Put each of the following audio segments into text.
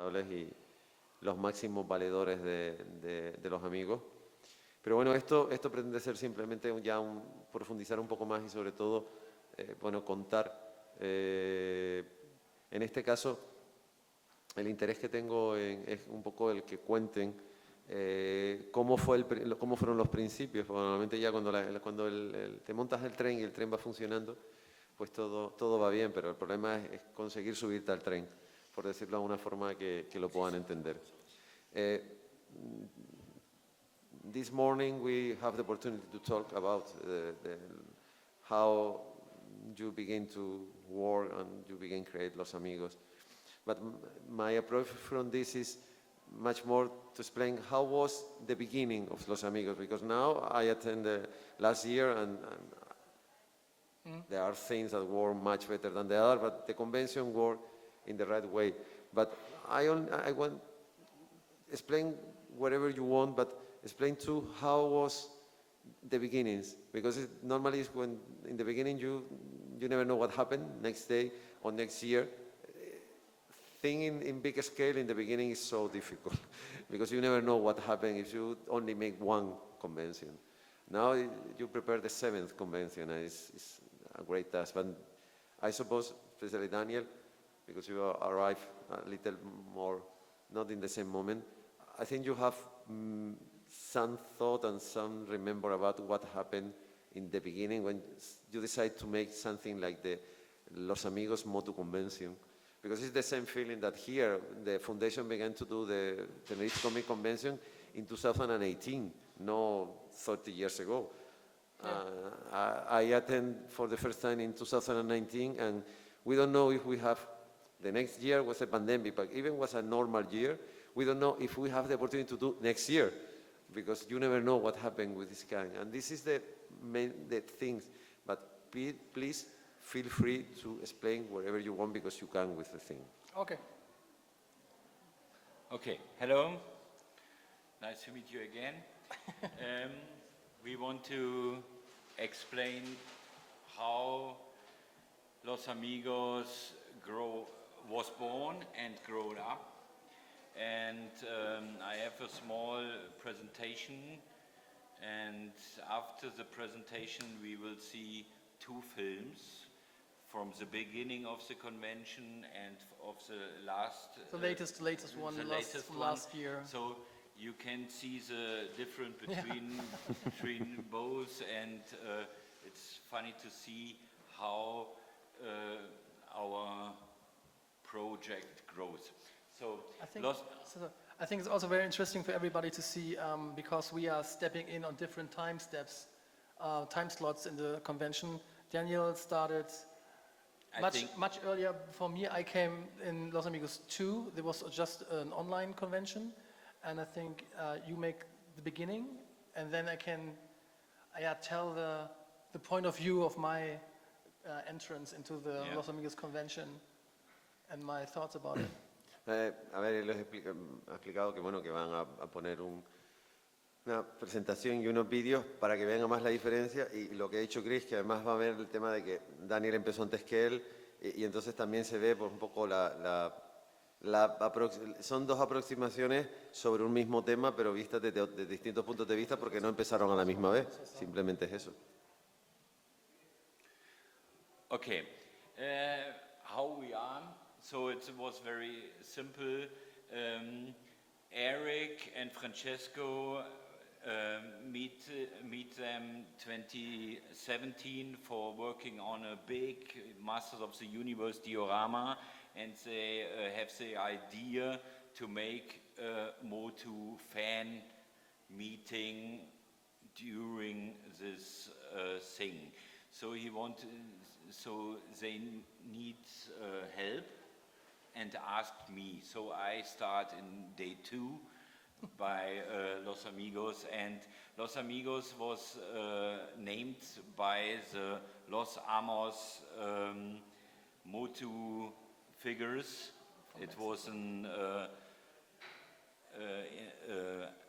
responsables y los máximos valedores de los amigos. Pero bueno, esto pretende ser simplemente profundizar un poco más y sobre todo, bueno, contar. En este caso, el interés que tengo es un poco el que cuenten cómo fueron los principios. Porque normalmente ya cuando te montas el tren y el tren va funcionando, pues todo va bien, pero el problema es conseguir subirte al tren, por decirlo de una forma que lo puedan entender. This morning we have the opportunity to talk about how you begin to work and you begin to create Los Amigos. But my approach from this is much more to explain how was the beginning of Los Amigos, because now I attended last year and there are things that work much better than the other, but the convention worked in the right way. But I want explain whatever you want, but explain too how was the beginnings, because normally it's when in the beginning you never know what happened next day or next year. Thinking in big scale in the beginning is so difficult because you never know what happened if you only make one convention. Now you prepare the 7th convention, and it's a great task. But I suppose, especially Daniel, because you arrived a little more, not in the same moment, I think you have some thought and some remember about what happened in the beginning when you decide to make something like the Los Amigos MOTU convention. Because it's the same feeling that here, the foundation began to do the Tenerife Comic Convention in 2018, no 30 years ago. Yeah. I attend for the first time in 2019, and we don't know if we have, the next year was a pandemic, but even was a normal year, we don't know if we have the opportunity to do next year, because you never know what happened with this kind. And this is the things, but please feel free to explain wherever you want, because you can with the thing. Okay. Okay, hello. Nice to meet you again. We want to explain how Los Amigos was born and grown up. And I have a small presentation, and after the presentation we will see 2 films from the beginning of the convention and of the last... The latest one, from last year. So you can see the difference between both, and it's funny to see how our project grows. So I think it's also very interesting for everybody to see, because we are stepping in on different time slots in the convention. Daniel started much earlier. For me, I came in Los Amigos 2. There was just an online convention, and I think you make the beginning, and then I can tell the point of view of my entrance into the Los Amigos convention and my thoughts about it. A ver, él les ha explicado que bueno, que van a poner una presentación y unos vídeos para que vean más la diferencia, y lo que ha dicho Chris, que además va a ver el tema de que Daniel empezó antes que él, y entonces también se ve pues, un poco son 2 aproximaciones sobre un mismo tema, pero vistas de distintos puntos de vista, porque no empezaron a la misma vez, simplemente es eso. Okay, how we are, so it was very simple. Eric and Francesco meet them 2017 for working on a big Masters of the Universe diorama, and they have the idea to make a MOTU fan meeting during this thing. So they need help and asked me. So I start in day 2 by Los Amigos, and Los Amigos was named by the Los Amos MOTU figures. It was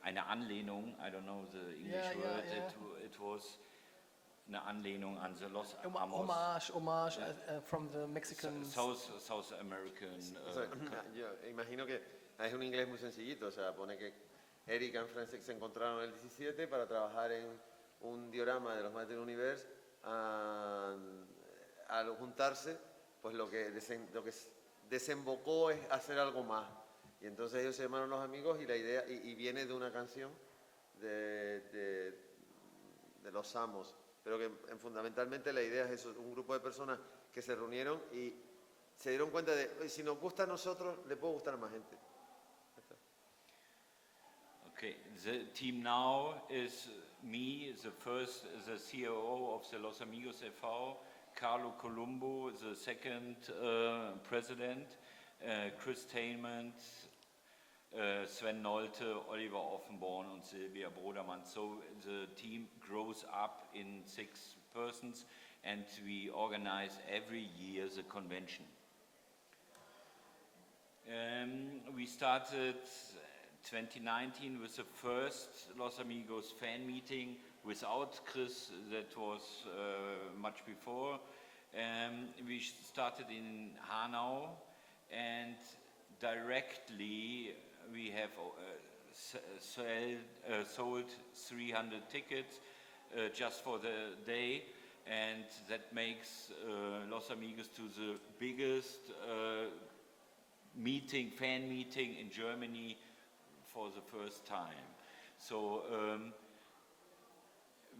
eine Anlehnung, I don't know the English word. Yeah. It was eine Anlehnung an the Los Amigos, Homage from the Mexican. South American. O sea, yo imagino que es un inglés muy sencillito, o sea, pone que Eric y Francis se encontraron en el 17 para trabajar en un diorama de los Masters Universe. Al juntarse, pues lo que desembocó es hacer algo más. Y entonces ellos se llamaron Los Amigos y la idea, y viene de una canción de Los Amos, pero que fundamentalmente la idea es eso, un grupo de personas que se reunieron y se dieron cuenta de, "Oye, si nos gusta a nosotros, le puede gustar a más gente". Okay, the team now is me, the COO of the Los Amigos e.V., Carlo Colombo, the second president, Chris Tainment, Sven Nolte, Oliver Offenborn und Silvia Brodermann. So the team grows up in 6 persons and we organize every year the convention. We started 2019 with the first Los Amigos fan meeting without Chris, that was much before. We started in Hanau and directly we have sold 300 tickets just for the day, and that makes Los Amigos to the biggest fan meeting in Germany for the first time. So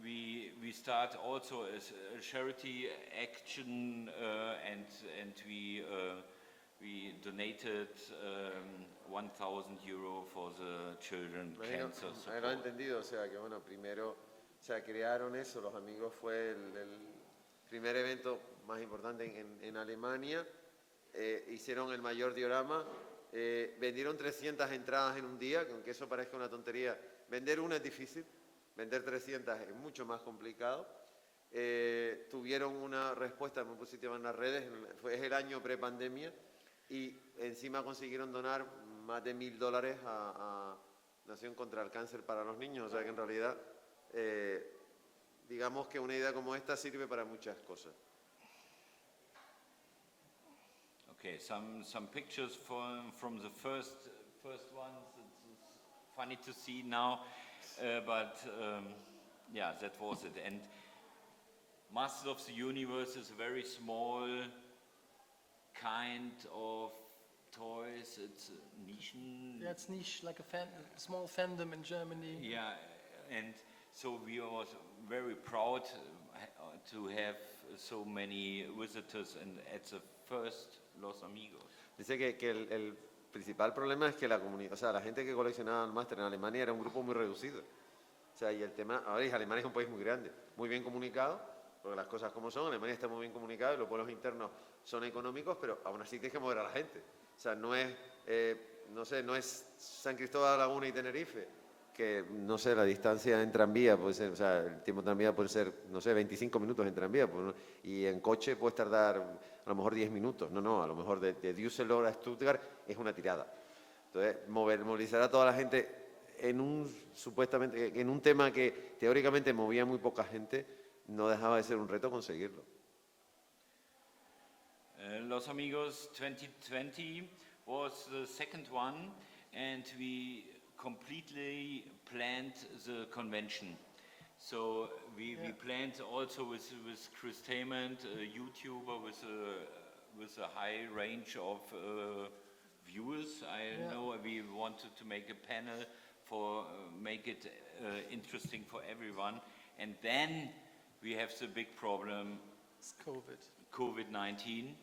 we start also as a charity action and we donated 1,000 euro for the children cancer Lo support. entendido, o sea que bueno, primero, o sea, crearon eso, Los Amigos fue el primer evento más importante en Alemania, hicieron el mayor diorama, vendieron 300 entradas en un día, que aunque eso parezca una tontería, vender una es difícil, vender 300 es mucho más complicado. Tuvieron una respuesta muy positiva en las redes, es el año pre-pandemia, y encima consiguieron donar más de $1,000 a Nación contra el Cáncer para los Niños, o sea que en realidad digamos que una idea como esta sirve para muchas cosas. Okay, some pictures from the first ones. It's funny to see now, but yeah, that was it. And Masters of the Universe is a very small kind of toys. It's a niche. Yeah, it's niche, like a small fandom in Germany. Yeah, and so we were very proud to have so many visitors and at the first Los Amigos. Dice que el principal problema es que la comunidad, o sea, la gente que coleccionaba el máster en Alemania era un grupo muy reducido. O sea, y el tema, ahora Alemania es un país muy grande, muy bien comunicado, porque las cosas como son, Alemania está muy bien comunicado y los vuelos internos son económicos, pero aún así tienes que mover a la gente. O sea, no es, no es San Cristóbal, Laguna y Tenerife, que, no sé, la distancia en tranvía puede ser, o sea, el tiempo en tranvía puede ser, no sé, 25 minutos en tranvía, pues, y en coche puedes tardar a lo mejor 10 minutos. No, a lo mejor de Düsseldorf a Stuttgart es una tirada. Entonces, movilizar a toda la gente en un tema que teóricamente movía muy poca gente, no dejaba de ser un reto conseguirlo. Los Amigos 2020 was the second one, and we completely planned the convention. So we planned also with Chris Tainment, a YouTuber with a high range of viewers. I know we wanted to make a panel for make it interesting for everyone, and then we have the big problem. It's COVID. COVID-19.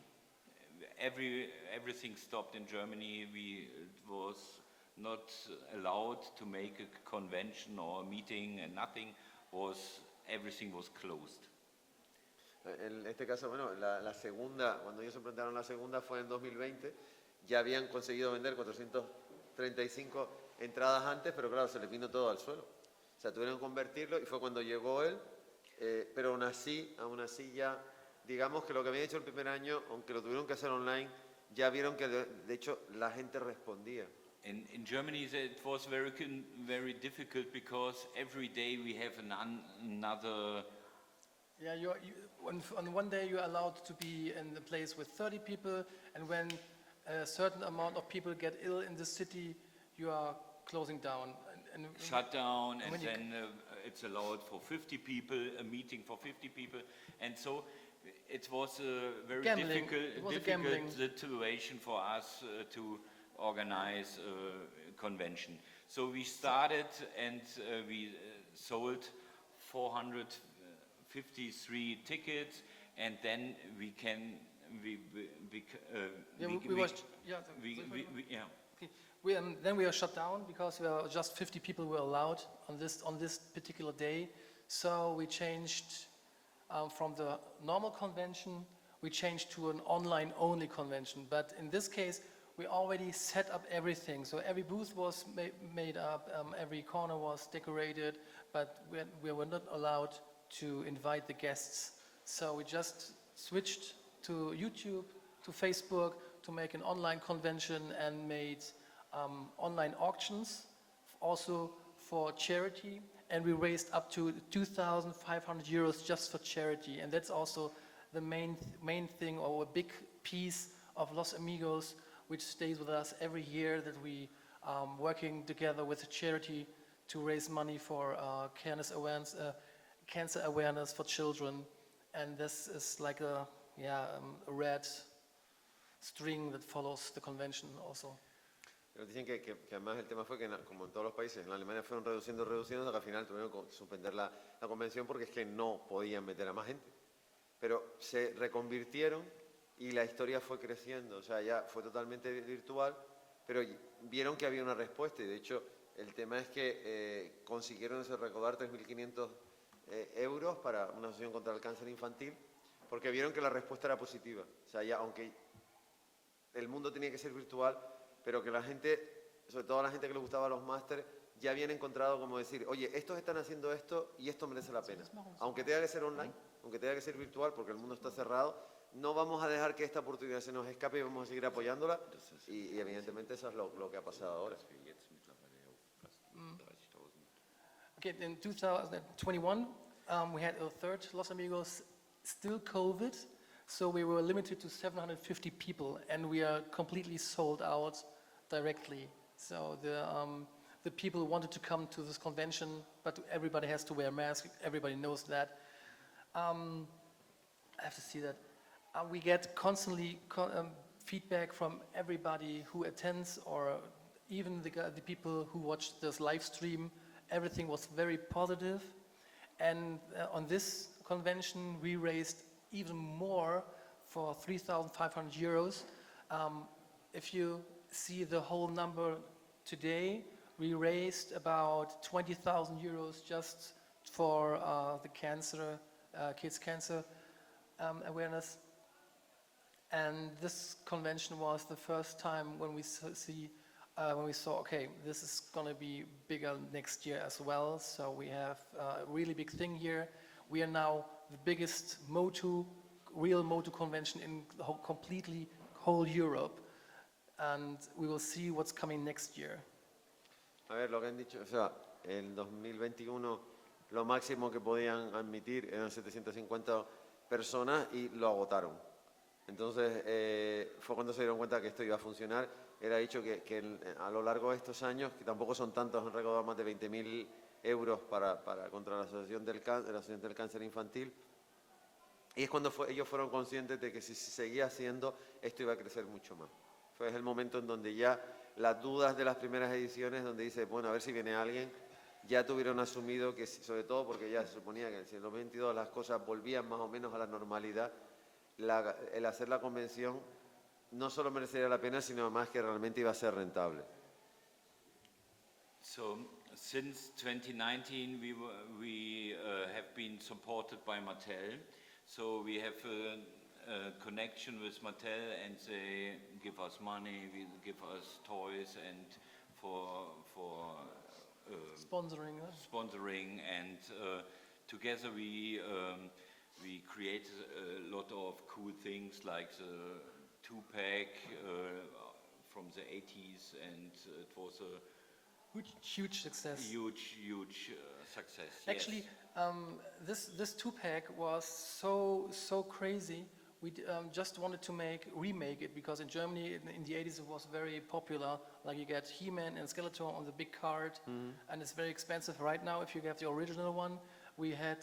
Everything stopped in Germany. It was not allowed to make a convention or a meeting, and everything was closed. En este caso, bueno, la segunda, cuando ellos se presentaron la segunda fue en 2020, ya habían conseguido vender 435 entradas antes, pero claro, se les vino todo al suelo. O sea, tuvieron que convertirlo y fue cuando llegó él, pero aún así ya, digamos que lo que había hecho el primer año, aunque lo tuvieron que hacer online, ya vieron que de hecho la gente respondía. In Germany, it was very difficult because every day we have another Yeah, on one day you're allowed to be in a place with 30 people, and when a certain amount of people get ill in the city, you are closing down. Shut down, and when you then it's allowed for 50 people, a meeting for 50 people, and so it was a very Gambling. It was a gambling. difficult situation for us to organize a convention. So we started and we sold 453 tickets, and then we can then we are shut down because just 50 people were allowed on this particular day. So we changed from the normal convention, we changed to an online-only convention. But in this case, we already set up everything. So every booth was made up, every corner was decorated, but we were not allowed to invite the guests. So we just switched to YouTube, to Facebook, to make an online convention, and made online auctions, also for charity. And we raised up to 2,500 euros just for charity. And that's also the main thing, or a big piece of Los Amigos, which stays with us every year, that we working together with a charity to raise money for cancer awareness for children. And this is like a red string that follows the convention also. Pero dicen que además el tema fue que, como en todos los países, en Alemania fueron reduciendo, hasta que al final tuvieron que suspender la convención porque es que no podían meter a más gente. Pero se reconvirtieron y la historia fue creciendo, o sea, ya fue totalmente virtual, pero vieron que había una respuesta, y de hecho el tema es que consiguieron recaudar 3.500 euros para una asociación contra el cáncer infantil, porque vieron que la respuesta era positiva. O sea, ya aunque el mundo tenía que ser virtual, pero que la gente, sobre todo la gente que le gustaba los másteres, ya habían encontrado como decir, oye, estos están haciendo esto y esto merece la pena. Aunque tenga que ser online, aunque tenga que ser virtual, porque el mundo está cerrado, no vamos a dejar que esta oportunidad se nos escape y vamos a seguir apoyándola, y evidentemente eso es lo que ha pasado ahora. Okay, in 2021, we had a third Los Amigos, still COVID, so we were limited to 750 people, and we are completely sold out directly. So the people wanted to come to this convention, but everybody has to wear a mask, everybody knows that. I have to see that. We get constantly feedback from everybody who attends, or even the people who watch this live stream. Everything was very positive. And on this convention, we raised even more, for 3,500 euros. If you see the whole number today, we raised about 20,000 euros just for the kids' cancer awareness. And this convention was the first time when we saw, okay, this is going to be bigger next year as well. So we have a really big thing here. We are now the biggest real MOTU convention in the whole Europe. And we will see what's coming next year. A ver, lo que han dicho, o sea, en 2021 lo máximo que podían admitir eran 750 personas y lo agotaron. Entonces fue cuando se dieron cuenta que esto iba a funcionar. Era dicho que a lo largo de estos años, que tampoco son tantos, han recaudado más de 20.000 euros contra la Asociación del Cáncer Infantil. Y es cuando ellos fueron conscientes de que si se seguía haciendo, esto iba a crecer mucho más. Fue el momento en donde ya las dudas de las primeras ediciones, donde dice, bueno, a ver si viene alguien, ya tuvieron asumido que, sobre todo porque ya se suponía que en el 2022 las cosas volvían más o menos a la normalidad, el hacer la convención no solo merecería la pena, sino además que realmente iba a ser rentable. So, since 2019 we have been supported by Mattel. So we have a connection with Mattel, and they give us money, give us toys, and for sponsoring, and together we created a lot of cool things like the 2-pack from the 80s, and it was Huge success. Huge success. Actually, yes. this two-pack was so crazy. We just wanted to remake it because in Germany in the 80s it was very popular. Like you get He-Man and Skeletor on the big card, and it's very expensive right now. If you get the original one, we had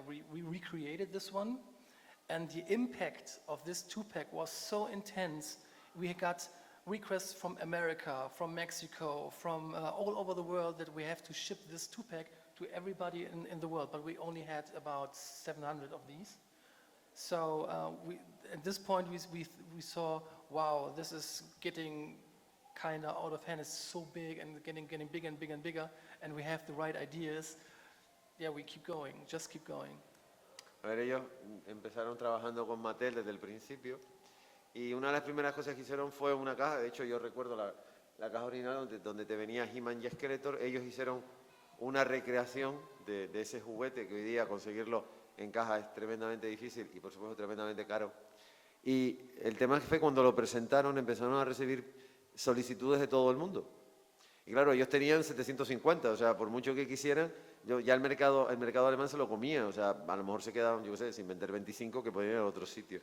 we recreated this one, and the impact of this two-pack was so intense. We got requests from America, from Mexico, from all over the world that we have to ship this two-pack to everybody in the world, but we only had about 700 of these. So at this point we saw, wow, this is getting kind of out of hand. It's so big and getting bigger and bigger and bigger, and we have the right ideas. Yeah, we keep going, just keep going. A ver, ellos empezaron trabajando con Mattel desde el principio y una de las primeras cosas que hicieron fue una caja. De hecho, yo recuerdo la caja original donde te venía He-Man y Skeletor. Ellos hicieron una recreación de ese juguete que hoy día conseguirlo en caja es tremendamente difícil y por supuesto tremendamente caro. Y el tema fue cuando lo presentaron empezaron a recibir solicitudes de todo el mundo. Y claro, ellos tenían 750, o sea, por mucho que quisieran, ya el mercado alemán se lo comía, o sea, a lo mejor se quedaban, yo qué sé, sin vender 25 que podían ir a otro sitio.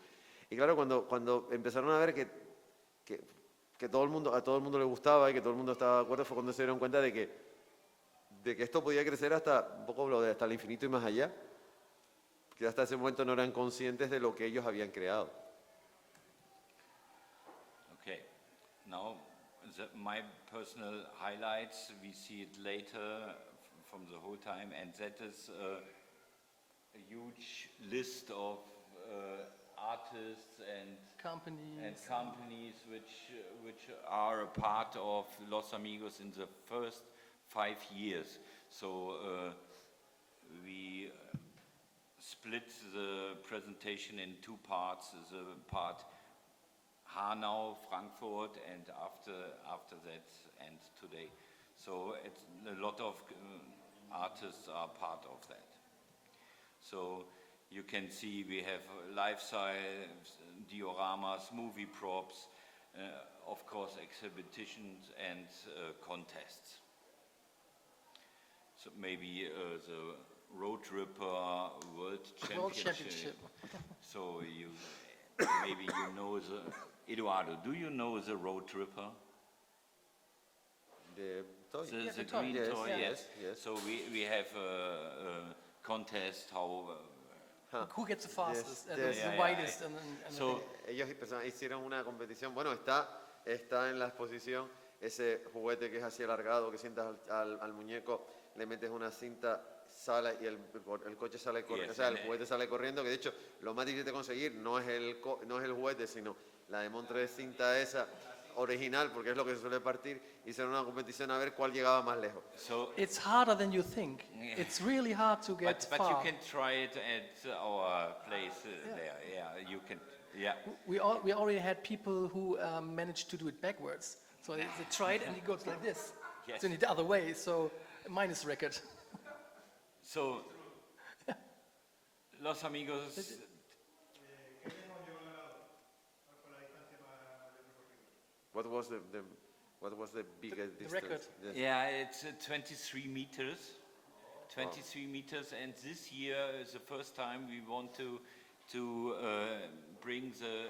Y claro, cuando empezaron a ver que a todo el mundo le gustaba y que todo el mundo estaba de acuerdo, fue cuando se dieron cuenta de que esto podía crecer hasta un poco hasta el infinito y más allá, que hasta ese momento no eran conscientes de lo que ellos habían creado. Okay, now my personal highlights, we see it later from the whole time, and that is a huge list of artists and companies which are a part of Los Amigos in the first 5 years. So we split the presentation in two parts. The part Hanau, Frankfurt, and after that and today. So a lot of artists are part of that. So you can see we have life-size dioramas, movie props, of course exhibitions and contests. So maybe the Road Tripper World Championship. So maybe you know Eduardo, do you know the Road Tripper? The toy? The toy. green Yes, toy, yes, yes. So we have a contest how... Who gets the fastest, Yes, the yes. Yeah, widest, yeah. and So Ellos hicieron una competición, bueno, está en la exposición ese juguete que es así alargado, que sientas al muñeco, le metes una cinta, sale y el coche sale corriendo, Yes, o sea, el and juguete sale corriendo, que de hecho lo más difícil de conseguir no es el juguete, sino la de montre de cinta esa original, porque es lo que se suele partir, hicieron una competición a ver cuál llegaba más lejos. it's harder than you think. Yeah. It's really hard to get but far. you can try it at our place there. Yeah, you can. Yeah. We already had people who managed to do it backwards. So they tried and it goes like this. Yes. So in the other way. So minus record. So Los Amigos. What was the biggest The distance? record. Yes. Yeah, it's 23 meters. 23 meters, and this year is the first time we want to bring the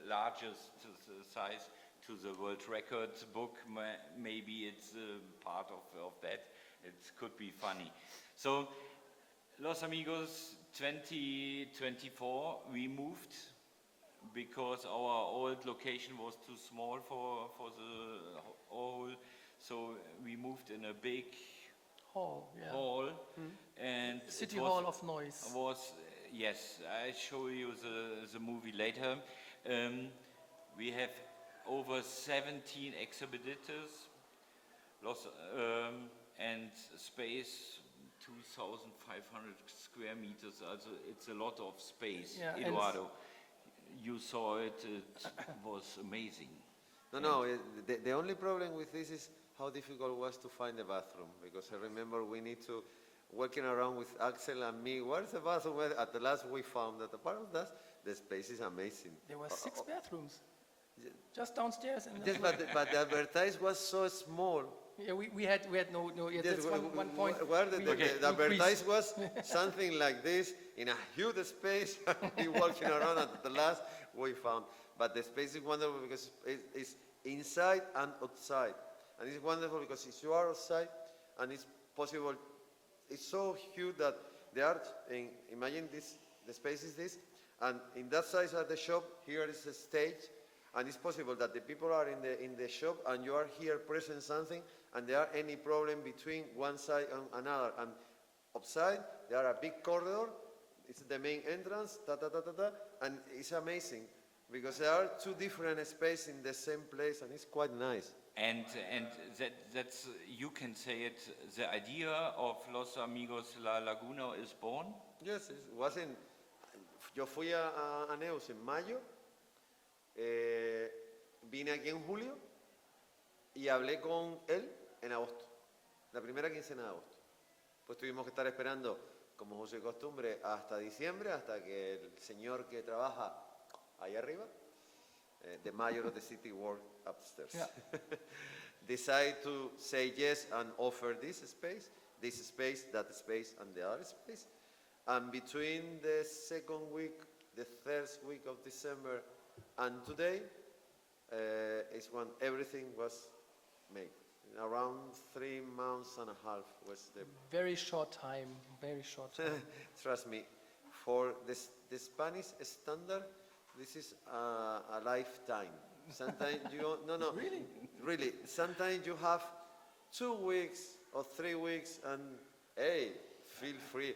largest size to the world records book. Maybe it's part of that. It could be funny. So Los Amigos 2024 we moved because our old location was too small for the hall. So we moved in a big Hall, yeah. hall, and City it was, Hall of Noise. Yes, I show you the movie later. We have over 17 exhibitors, and space 2,500 square meters. Also, it's a lot of space. Yeah, and Eduardo, you saw it. It was amazing. No, the only problem with this is how difficult it was to find the bathroom, because I remember we need to, walking around with Axel and me, where's the bathroom? Well, at the last we found that apart of that, the space is amazing. There were 6 bathrooms. Just downstairs. In Yes, but the advertise was so small. yeah, we had no, yeah, Yes, that's one point. where the we advertise increased. was something like this in a huge space. We walking around at the last we found. But the space is wonderful because it's inside and outside. And it's wonderful because if you are outside and it's possible, it's so huge that the art, imagine this, the space is this, and in that side of the shop, here is a stage, and it's possible that the people are in the shop and you are here present something, and there are any problem between one side and another. And outside, there are a big corridor, it's the main entrance, and it's amazing because there are two different spaces in the same place, and it's quite nice. And that's, you can say it, the idea of Los Amigos La Laguna is born? Yes, it wasn't. Yo fui a Neus en mayo, vine aquí en julio y hablé con él en agosto, la primera quincena de agosto. Pues tuvimos que estar esperando, como José de costumbre, hasta diciembre, hasta que el señor que trabaja ahí arriba, the mayor of the city work upstairs, Yeah. decide to say yes and offer this space, that space, and the other space. And between the second week, the third week of December, and today, is when everything was made. Around 3 months and a half was the. Very short time. Very short time. Trust me, for the Spanish standard, this is a lifetime. Sometimes you don't, no, really. Sometimes you have 2 weeks or 3 weeks, and hey, feel free.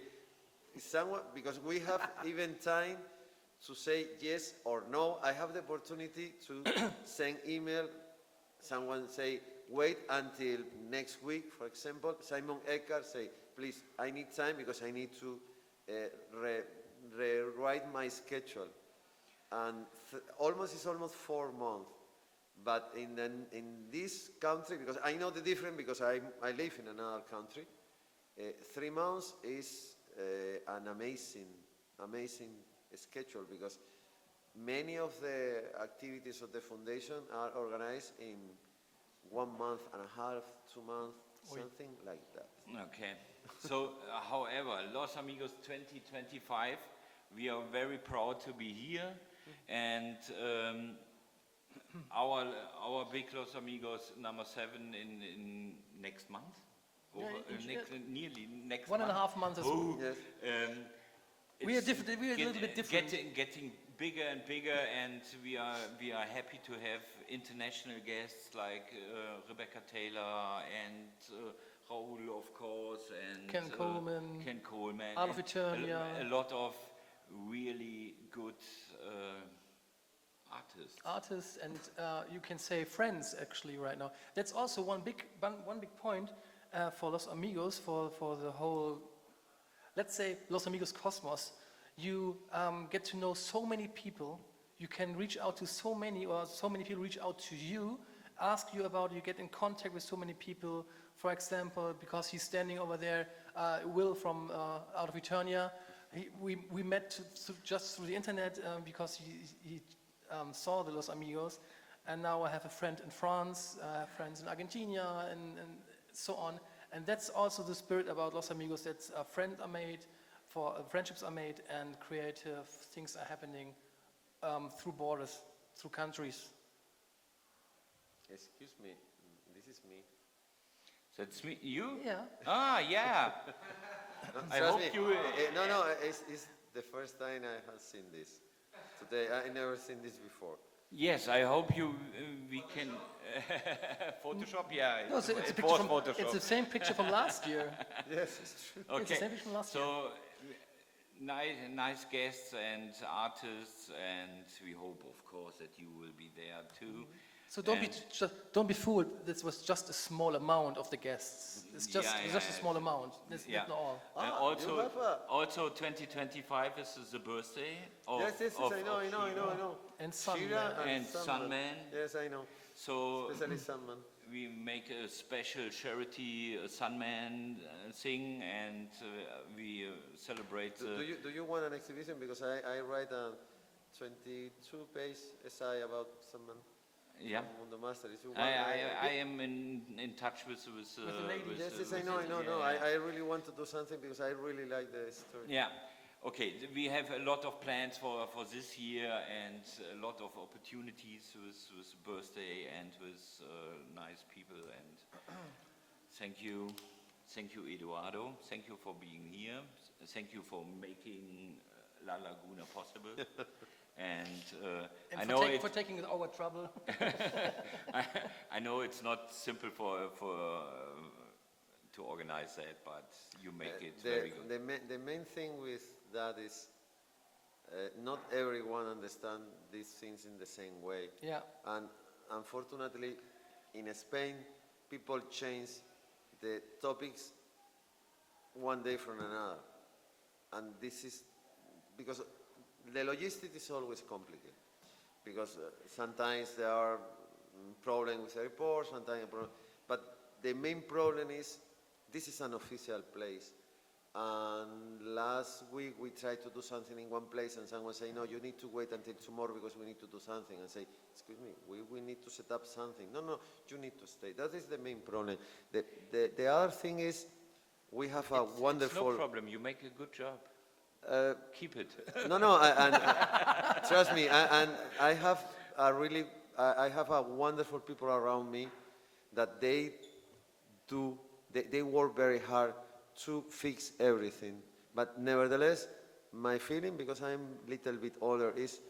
Someone, because we have even time to say yes or no. I have the opportunity to send email. Someone say, wait until next week, for example. Simon Eckhart say, please, I need time because I need to rewrite my schedule. And it's almost 4 months. But in this country, because I know the difference because I live in another country, 3 months is an amazing schedule because many of the activities of the foundation are organized in 1 month and a half, 2 months, something like that. Okay. So, however, Los Amigos 2025, we are very proud to be here, and our big Los Amigos number 7 in next month. Nearly next 1.5 months as well. Yes. We are different. We are a little bit different. Getting bigger and bigger, and we are happy to have international guests like Rebecca Taylor and Raoul, of course, and Ken Coleman, Art of Eternia. A lot of really good artists. And you can say friends actually right now. That's also one big point for Los Amigos, for the whole, let's say, Los Amigos Cosmos. You get to know so many people. You can reach out to so many, or so many people reach out to you, ask you about, you get in contact with so many people. For example, because he's standing over there, Will from Out of Eternia, we met just through the internet because he saw the Los Amigos, and now I have a friend in France, friends in Argentina, and so on. And that's also the spirit about Los Amigos, that friendships are made, and creative things are happening through borders, through countries. Excuse me, this is me. That's me. You? Yeah. Ah, yeah. I Trust hope me, you. No, it's the first time I have seen this. Today, I never seen this before. Yes, I hope we can Photoshop. Yeah, No, it's a picture was from, Photoshop. it's the same picture from last year. Yes, it's true. It's the Okay, same picture from last year. so nice guests and artists, and we hope, of course, that you will be there too. So don't be fooled. This was just a small amount of the guests. It's just a small amount. That's not all. You have Also 2025 is the birthday of yes, I know. And Shira Sunman. and Sunman. Yes, I know. So Especially Sunman. we make a special charity Sunman thing, and we celebrate. Do you want an exhibition? Because I write a 22-page essay about Sunman. Yeah. from Mundo Master. If you want, I am in touch with the lady. yes, I know. I really want to do something because I really like the story. Yeah. Okay, we have a lot of plans for this year and a lot of opportunities with birthday and with nice people, and thank you, Eduardo. Thank you for being here. Thank you for making La Laguna possible. And I know for taking our trouble. I know it's not simple for to organize that, but you make it very good. The main thing with that is not everyone understands these things in the same way. Yeah. And unfortunately, in Spain, people change the topics one day from another. And this is because the logistics is always complicated. Because sometimes there are problems with the report, sometimes, but the main problem is this is an official place. And last week we tried to do something in one place and someone said, no, you need to wait until tomorrow because we need to do something. And say, excuse me, we need to set up something. No, you need to stay. That is the main problem. The other thing is we have a wonderful... It's no problem, you make a good job. Keep it. No, and trust me, and I have a wonderful people around me that they work very hard to fix everything. But nevertheless, my feeling, because I'm a little bit older, is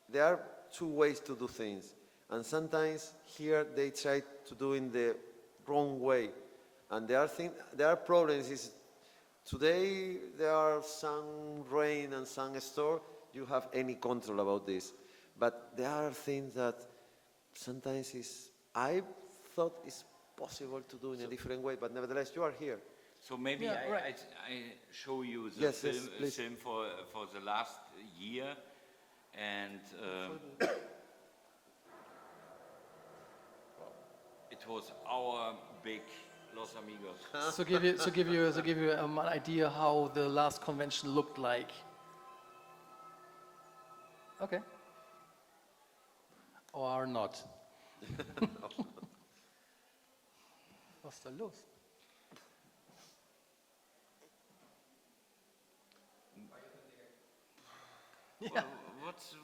there are two ways to do things. And sometimes here they try to do in the wrong way. And there are problems. Is today there are some rain and some storm. You have any control about this. But there are things that sometimes I thought is possible to do in a different way. But nevertheless, you are here. So maybe Yeah, right. I show you the Yes, film for the last year, and it was our big Los Amigos. So give you an idea how the last convention looked like. Okay. Or not. Was ist da los? Yeah.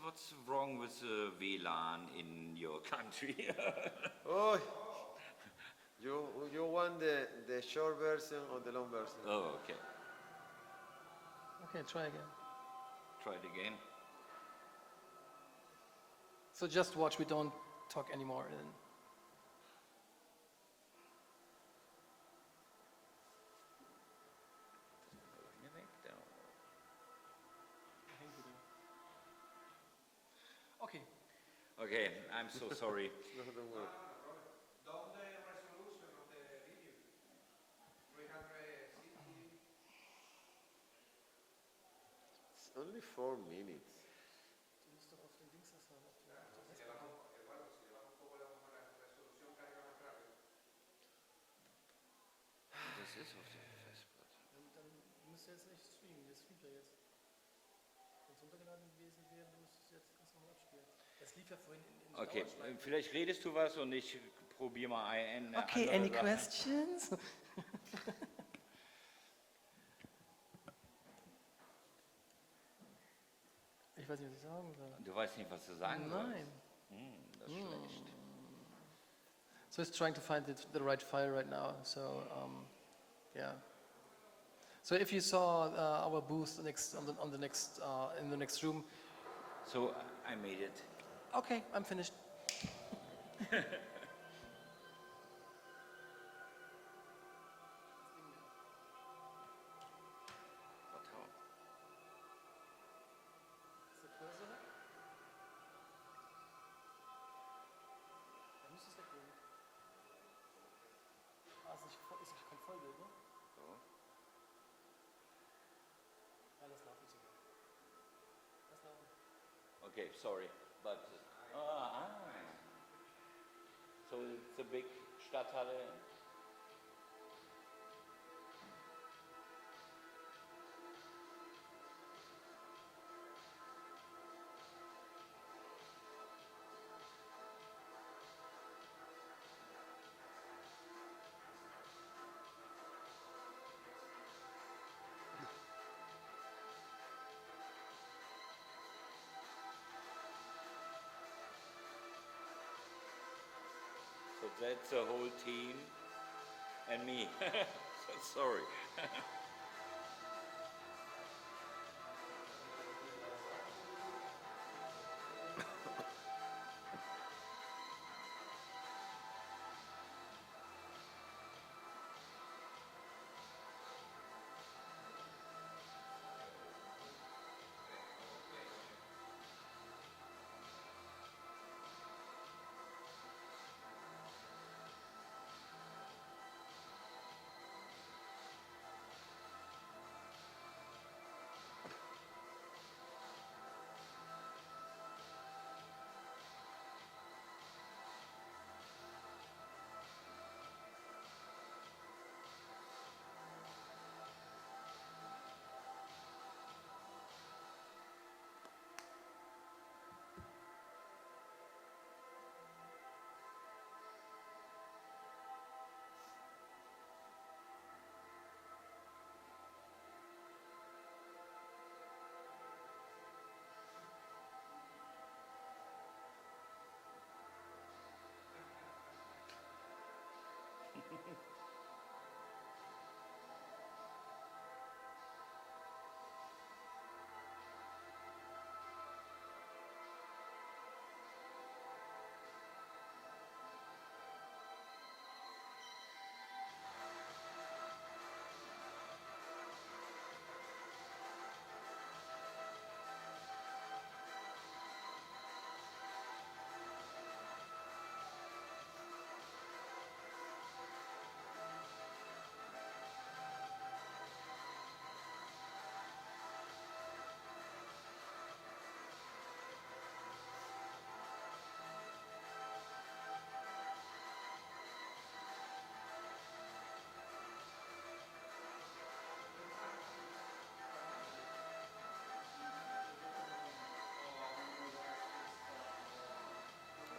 What's wrong with the WLAN in your country? Oh, you want the short version or the long version? Oh, okay. Okay, try again. Try it again. So just watch, we don't talk anymore. Okay. Okay, I'm so sorry. No, don't worry. Down the resolution of the video, 360. It's only 4 minutes. Das ist auf der Festplatte. Dann müsst ihr jetzt nicht streamen, jetzt streamt er jetzt. Wenn es runtergeladen gewesen wäre, müsstest du jetzt ganz normal abspielen. Das lief ja vorhin in Okay, Dauerschleife. vielleicht redest du was und ich probiere mal eine Okay, andere any Sache. questions? Ich weiß nicht, was ich sagen soll. Du weißt nicht, was du sagen sollst. Nein. Das ist schlecht. So he's trying to find the right file right now. So yeah. So if you saw our booth in the next room. So, I made it. Okay, I'm finished. But how? Ist der Cursor weg? Da müsste es weggehen. Ah, ist nicht kein Vollbild, ne? So. Ja, lass laufen sogar. Lass laufen. Okay, sorry, but so it's a big Stadthalle. that's the whole team and me. Sorry.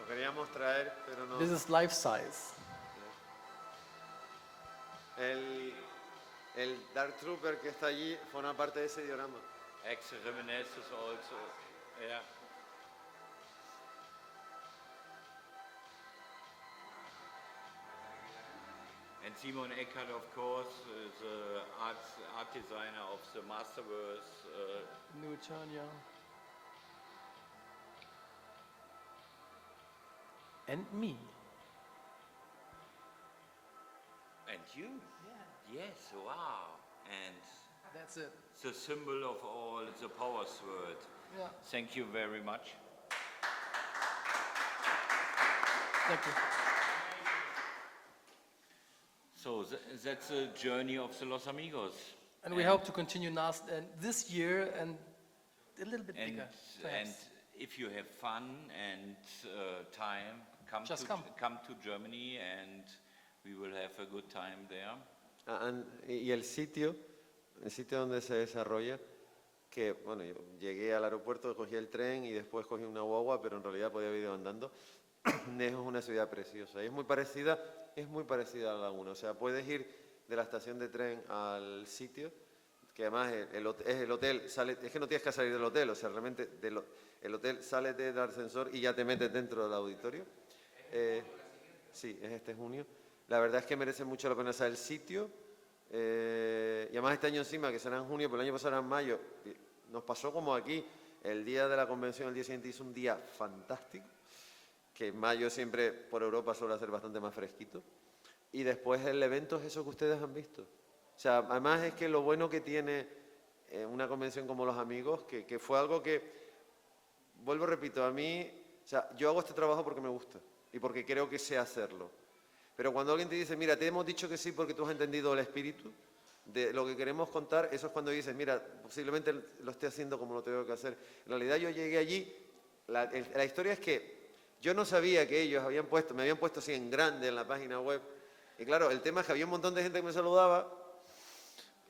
Lo queríamos traer, pero no. This is life size. El Dark Trooper que está allí forma parte de ese diorama. Ex-reminiscence also. Yeah. And Simon Eckert, of course, the art designer of the Masterverse. New Eternia. And me. And you? Yeah. Yes, wow. And That's it. the symbol of all, the power sword. Yeah. Thank you very much. Thank you. So that's the journey of the Los Amigos. And we hope to continue this year and a little bit And, bigger. and Perhaps. if you have fun and time, Just come. come to Germany and we will have a good time there. Y el sitio donde se desarrolla, que bueno, yo llegué al aeropuerto, cogí el tren y después cogí una guagua, pero en realidad podía haber ido andando. Es una ciudad preciosa y es muy parecida a la Laguna. O sea, puedes ir de la estación de tren al sitio, que además es el hotel, es que no tienes que salir del hotel, o sea, realmente el hotel sales del ascensor y ya te metes dentro del auditorio. Sí, es este junio. La verdad es que merece mucho la pena saber el sitio. Y además este año encima, que será en junio, pero el año pasado era en mayo, nos pasó como aquí, el día de la convención, el día siguiente hizo un día fantástico, que en mayo siempre por Europa suele ser bastante más fresquito. Y después el evento es eso que ustedes han visto. O sea, además es que lo bueno que tiene una convención como Los Amigos, que fue algo que, vuelvo, repito, a mí, o sea, yo hago este trabajo porque me gusta y porque creo que sé hacerlo. Pero cuando alguien te dice, mira, te hemos dicho que sí porque tú has entendido el espíritu de lo que queremos contar, eso es cuando dices, mira, posiblemente lo esté haciendo como lo tengo que hacer. En realidad yo llegué allí, la historia es que yo no sabía que ellos me habían puesto así en grande en la página web. Y claro, el tema es que había un montón de gente que me saludaba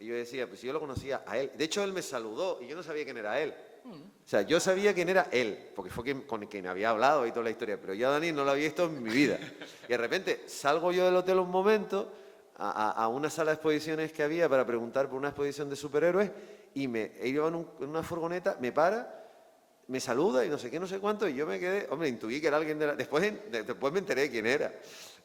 y yo decía, pues yo lo conocía a él. De hecho, él me saludó y yo no sabía quién era él. O sea, yo sabía quién era él, porque fue con quien había hablado y toda la historia, pero yo a Dani no lo había visto en mi vida. Y de repente salgo yo del hotel un momento a una sala de exposiciones que había para preguntar por una exposición de superhéroes y iba en una furgoneta, me para, me saluda y no sé qué, no sé cuánto, y yo me quedé, hombre, intuí que era alguien de la... Después me enteré quién era.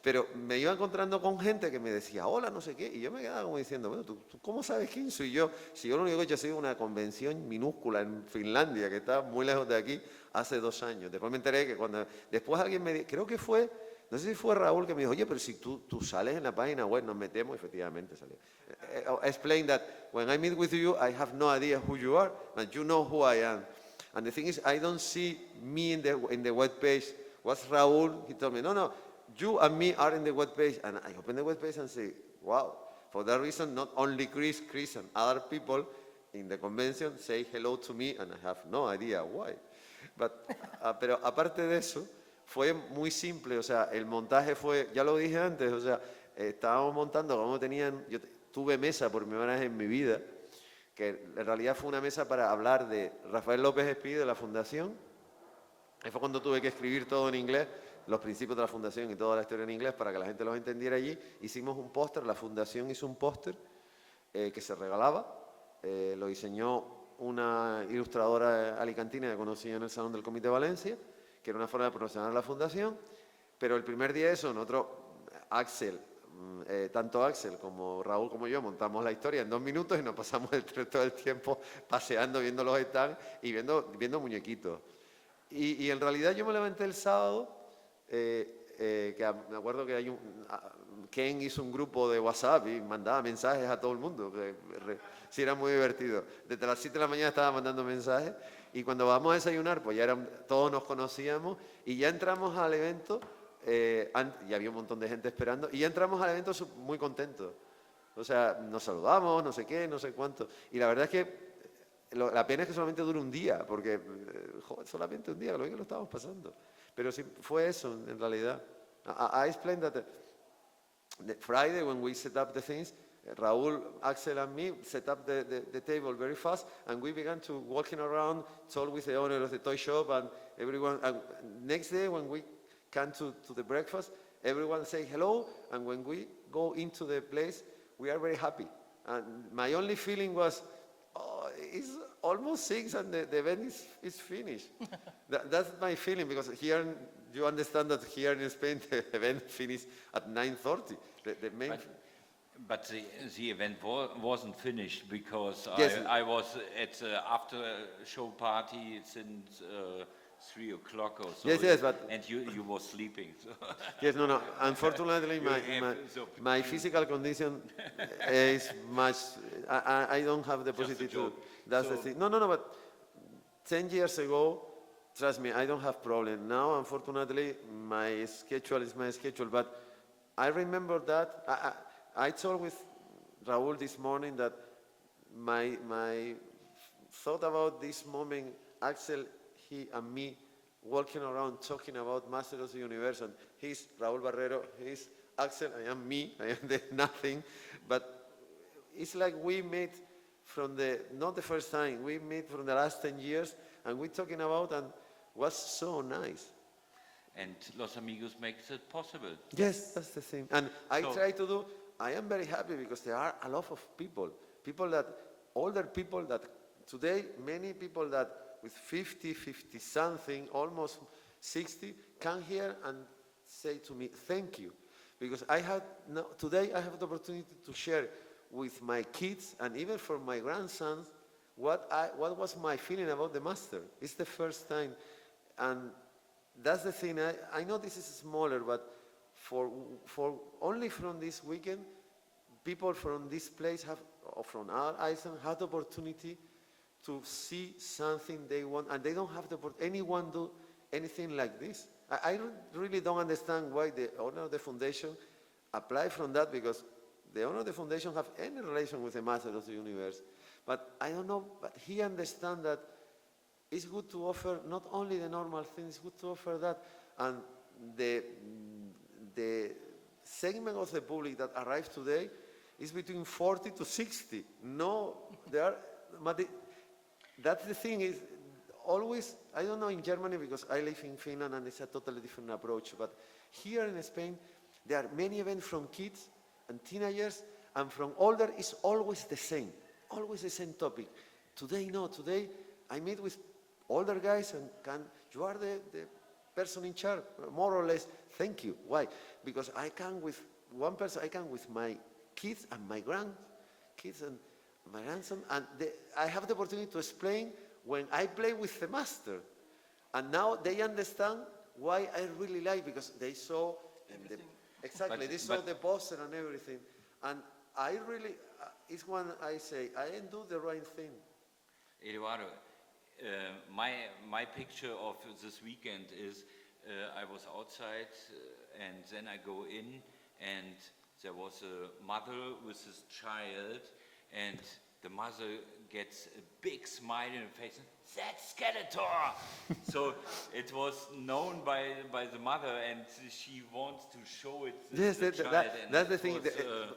Pero me iba encontrando con gente que me decía, hola, no sé qué, y yo me quedaba como diciendo, bueno, ¿tú cómo sabes quién soy yo? Si yo lo único que he hecho ha sido una convención minúscula en Finlandia, que está muy lejos de aquí, hace 2 años. Después me enteré que después alguien me dijo, creo que fue, no sé si fue Raúl que me dijo, oye, pero si tú sales en la página web, nos metemos, efectivamente salió. Explain that when I meet with you, I have no idea who you are, but you know who I am. And the thing is, I don't see me in the web page. What's Raúl? He told me, no, you and me are in the web page. And I open the web page and say, wow. For that reason, not only Chris and other people in the convention say hello to me, and I have no idea why. Pero aparte de eso, fue muy simple, o sea, el montaje fue, ya lo dije antes, o sea, estábamos montando, yo tuve mesa por primera vez en mi vida, que en realidad fue una mesa para hablar de Rafael López Espí, de la Fundación. Ahí fue cuando tuve que escribir todo en inglés, los principios de la Fundación y toda la historia en inglés para que la gente los entendiera allí. Hicimos un póster, la Fundación hizo un póster que se regalaba, lo diseñó una ilustradora alicantina que conocí en el Salón del Comité de Valencia, que era una forma de promocionar la Fundación, pero el primer día de eso, nosotros, tanto Axel como Raúl como yo montamos la historia en 2 minutos y nos pasamos el resto del tiempo paseando, viendo los stands y viendo muñequitos. Y en realidad yo me levanté el sábado, que me acuerdo que Ken hizo un grupo de WhatsApp y mandaba mensajes a todo el mundo, sí era muy divertido. Desde las 7 de la mañana estaba mandando mensajes y cuando vamos a desayunar, pues ya todos nos conocíamos y ya entramos al evento, y había un montón de gente esperando, y ya entramos al evento muy contentos. O sea, nos saludamos, no sé qué, no sé cuánto. Y la verdad es que la pena es que solamente dure un día, porque joder, solamente un día, lo bien que lo estábamos pasando. Pero sí, fue eso en realidad. I explained that the Friday when we set up the things, Raúl, Axel and me set up the table very fast and we began to walking around, talk with the owner of the toy shop and everyone. And next day when we come to the breakfast, everyone say hello, and when we go into the place, we are very happy. And my only feeling was, oh, it's almost 6 and the event is finished. That's my feeling, because here, you understand that here in Spain, the event finished at 9:30. The main. But the event wasn't finished because Yes. I was at the after show party since 3 o'clock or so. Yes, but and you were sleeping. So. yes, no. Unfortunately, my physical condition is much. I don't have the Just a possibility to. joke. That's the So- thing. No. But 10 years ago, trust me, I don't have problem. Now, unfortunately, my schedule is my schedule. But I remember that I told with Raúl this morning that my thought about this moment, Axel, he and me walking around talking about Masters of the Universe, and he's Raúl Barrero, he's Axel, I am me, I am the nothing, but it's like we met from not the first time, we met from the last 10 years, and we're talking about, and was so nice. And Los Amigos makes it possible. Yes, that's the thing. And I am very happy because there are a lot of older people that today, many people that with 50 something, almost 60, come here and say to me, thank you. Because today I have the opportunity to share with my kids and even for my grandsons what was my feeling about the Master. It's the first time. And that's the thing. I know this is smaller, but for only from this weekend, people from this place or from our island have the opportunity to see something they want, and they don't have anyone do anything like this. I really don't understand why the owner of the foundation applied from that, because the owner of the foundation have any relation with the Master of the Universe. But I don't know, but he understands that it's good to offer not only the normal things, it's good to offer that. And the segment of the public that arrived today is between 40 to 60. That's the thing, is always, I don't know in Germany because I live in Finland and it's a totally different approach, but here in Spain, there are many events from kids and teenagers, and from older, it's always the same topic. Today, no, today I meet with older guys and you are the person in charge, more or less. Thank you. Why? Because I can with one person, I can with my kids and my grandkids and my grandson, and I have the opportunity to explain when I play with the master. And now they understand why I really like, because they saw exactly, they saw the poster and everything. And I really, it's when I say, I didn't do the right thing. Eduardo, my picture of this weekend is I was outside and then I go in and there was a mother with his child and the mother gets a big smile in her face. That's Skeletor! So it was known by the mother and she wants to show it to Yes, the child. that's the thing, was,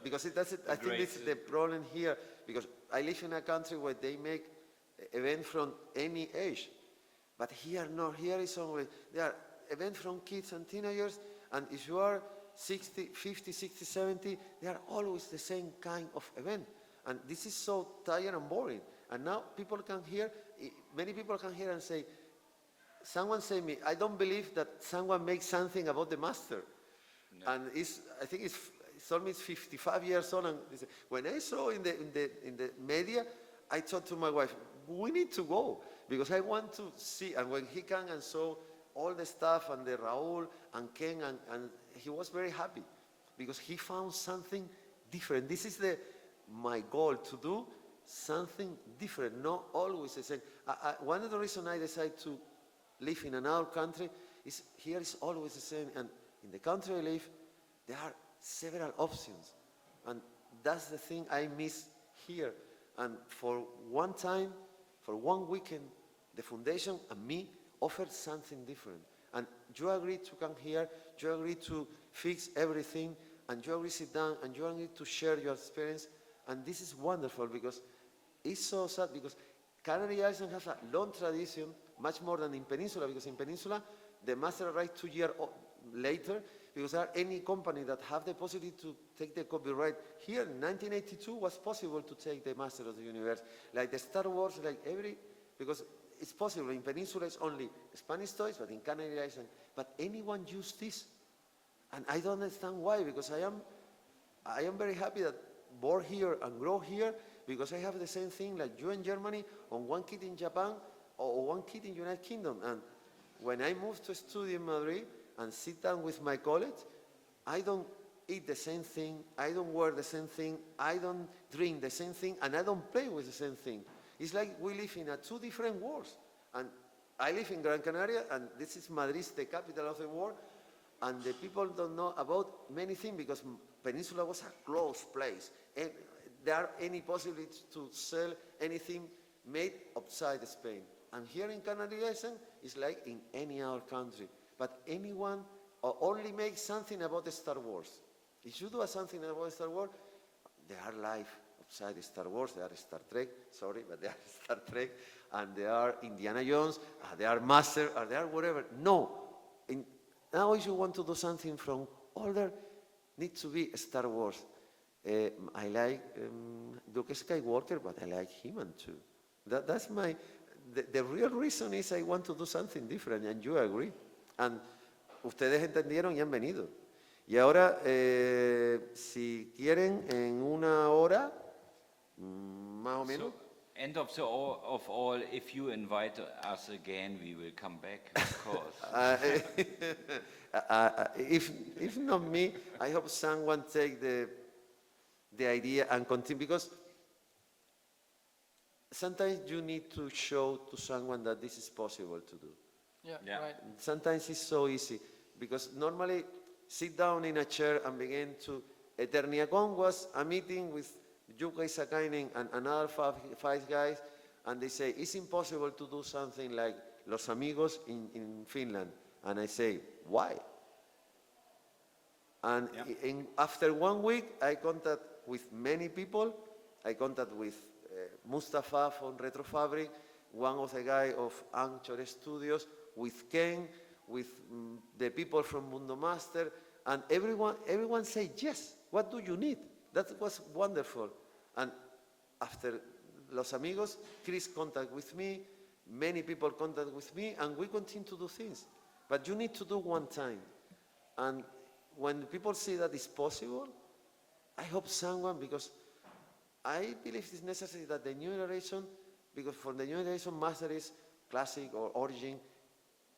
because I think this is the problem here, because I live in a country where they make events from any age. But here, no, here is always, there are events from kids and teenagers, and if you are 60, 50, 60, 70, they are always the same kind of event. And this is so tired and boring. And now people can hear, many people can hear and say, someone say me, I don't believe that someone makes something about the master. No. And I think it's almost 55 years old. And when I saw in the media, I thought to my wife, we need to go, because I want to see. And when he came and saw all the stuff, and the Raúl and Ken, and he was very happy, because he found something different. This is my goal, to do something different, not always the same. One of the reasons I decided to live in another country is here is always the same. And in the country I live, there are several options. And that's the thing I miss here. And for one time, for one weekend, the foundation and me offered something different. And you agreed to come here, you agreed to fix everything, and you agreed to sit down, and you agreed to share your experience. And this is wonderful, because it's so sad, because Canary Islands has a long tradition, much more than in Peninsula, because in Peninsula, the master arrived 2 years later, because there are any company that have the possibility to take the copyright. Here in 1982 was possible to take the Master of the Universe, like the Star Wars, because it's possible. In Peninsula it's only Spanish toys, but in Canary Islands, but anyone use this. And I don't understand why, because I am very happy that born here and grow here, because I have the same thing like you in Germany, or one kid in Japan, or one kid in United Kingdom. And when I moved to study in Madrid and sit down with my colleagues, I don't eat the same thing, I don't wear the same thing, I don't drink the same thing, and I don't play with the same thing. It's like we live in two different worlds. And I live in Gran Canaria, and this is Madrid, the capital of the world, and the people don't know about many things, because Peninsula was a closed place. And there are any possibility to sell anything made outside Spain. And here in Canary Islands, it's like in any other country. But anyone only makes something about the Star Wars. If you do something about Star Wars, there are life outside Star Wars. There are Star Trek, sorry, but there are Star Trek, and there are Indiana Jones, there are Master, or there are whatever. No. Now if you want to do something from older, needs to be Star Wars. I like Luke Skywalker, but I like He-Man too. That's the real reason is I want to do something different, and you agree. And ustedes entendieron y han venido. Y ahora, si quieren, en una hora, más o menos. So, end of all, if you invite us again, we will come back, of course. If not me, I hope someone take the idea and continue, because sometimes you need to show to someone that this is possible to do. Yeah, right. Sometimes it's so easy, because normally sit down in a chair and begin to... Eterniacon was a meeting with Jukka Isakainen and another five guys, and they say, it's impossible to do something like Los Amigos in Finland. And I say, why? And after 1 week, I contact with many people. I contact with Mustafa from Retrofabric, one of the guys of Anchor Studios, with Ken, with the people from Mundo Master, and everyone say, yes, what do you need? That was wonderful. And after Los Amigos, Chris contact with me, many people contact with me, and we continue to do things. But you need to do one time. And when people see that it's possible, I hope someone, because I believe it's necessary that the new generation, because for the new generation, master is classic or origin,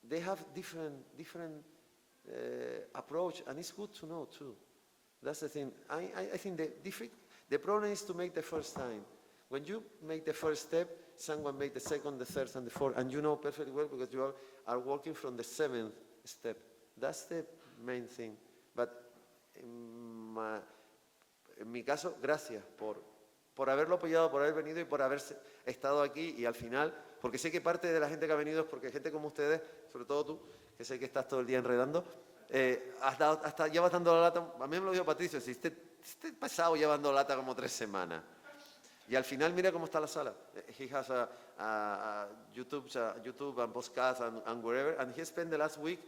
they have different approach, and it's good to know too. That's the thing. I think the problem is to make the first time. When you make the first step, someone make the second, the third, and the fourth, and you know perfectly well because you are working from the seventh step. That's the main thing. But en mi caso, gracias por haberlo apoyado, por haber venido y por haber estado aquí y al final, porque sé que parte de la gente que ha venido es porque gente como ustedes, sobre todo tú, que sé que estás todo el día enredando, llevas dando la lata, a mí me lo dijo Patricio, si esté pasado llevando lata como 3 semanas. Y al final mira cómo está la sala. He has a YouTube and podcast and wherever, and he spent the last week,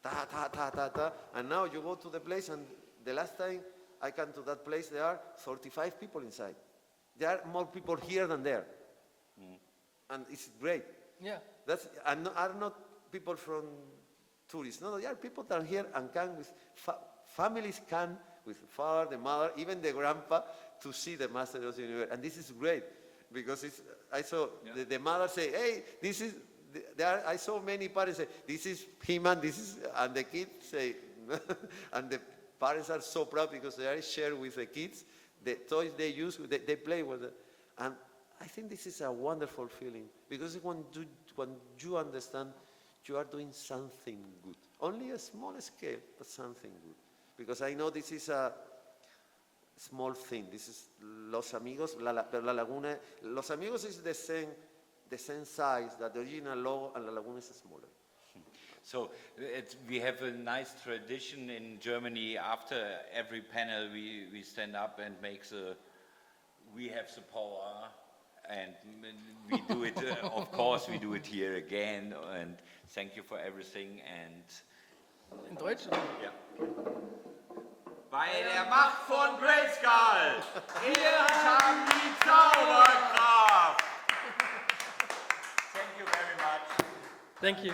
and now you go to the place, and the last time I came to that place, there are 35 people inside. There are more people here than there. And it's great. Yeah. Are not people from tourists. No, there are people that are here and come with, families come with father, the mother, even the grandpa, to see the Master of the Universe. And this is great, because I saw the mother say, hey, this is, I saw many parents say, this is He-Man, and the kids say, and the parents are so proud because they are shared with the kids, the toys they use, they play with it. And I think this is a wonderful feeling, because when you understand you are doing something good, only a small scale, but something good. Because I know this is a small thing. This is Los Amigos, La Laguna. Los Amigos is the same size that the original logo, and La Laguna is smaller. So we have a nice tradition in Germany. After every panel, we stand up and we have the power, and we do it. Of course, we do it here again. And thank you for everything. And In Deutsch? ja. Bei der Macht von Grayskull, wir haben die Zauberkraft. Thank you very much. Thank you.